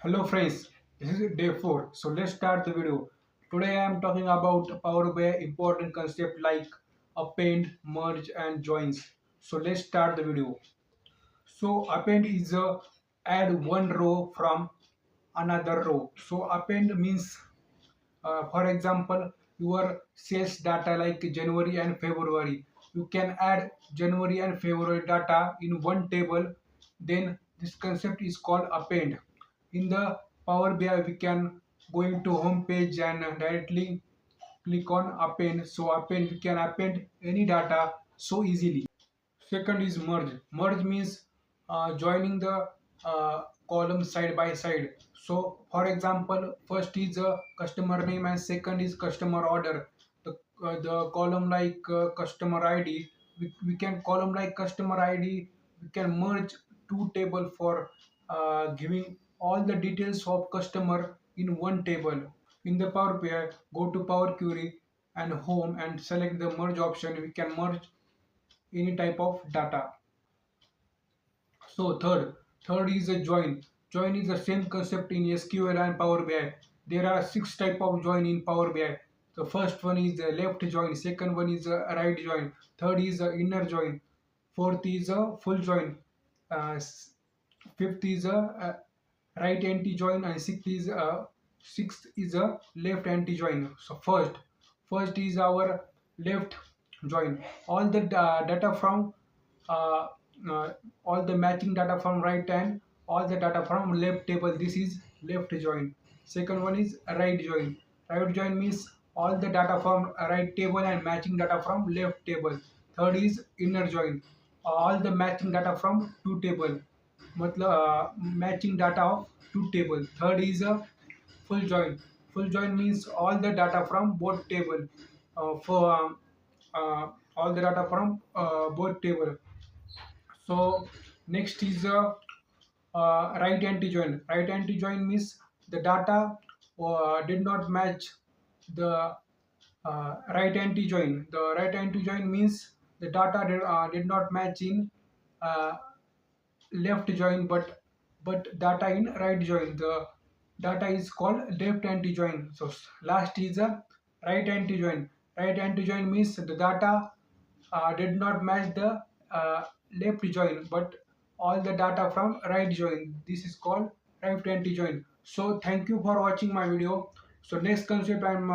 Hello friends, this is day 4. So let's start the video. Today I am talking about PowerBI important concept like append, merge and joins. So let's start the video. So append is a add one row from another row. So append means for example your sales data like January and February. You can add January and February data in one table. Then this concept is called append. In the Power BI we can go into home page and directly click on append. So append, we can append any data so easily. Second is merge. Merge means joining the columns side by side. So, for example, first is a customer name and second is customer order. The column like customer ID, we can column like customer ID. We can merge two table for giving all the details of customer in one table. In the Power BI, go to Power Query and Home and select the merge option. We can merge any type of data. So third is a join. Join is the same concept in SQL and Power BI. There are six type of join in Power BI. The first one is the left join, second one is a right join, third is a inner join, fourth is a full join, fifth is a right anti-join, and sixth is a left anti-join. So first is our left join. All the data from uh, uh, all the matching data from right and all the data from left table. This is left join. Second one is right join. Right join means all the data from right table and matching data from left table. Third is inner join. All the matching data from two table. मतलब matching data of two table. Third is a full join. Full join means all the data from both table. For all the data from both table. So next is right anti-join. Right anti-join means the data did not match the right anti-join. The right anti-join means the data did not match in uh, left join, but data in right join. The data is called left anti-join. So last is a right anti-join. Right anti-join means the data did not match the uh, left join, but all the data from right join. This is called right anti-join. So thank you for watching my video. So next concept I'm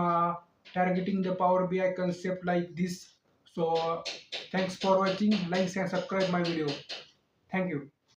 targeting the Power BI concept like this. So thanks for watching. Like and subscribe my video. Thank you.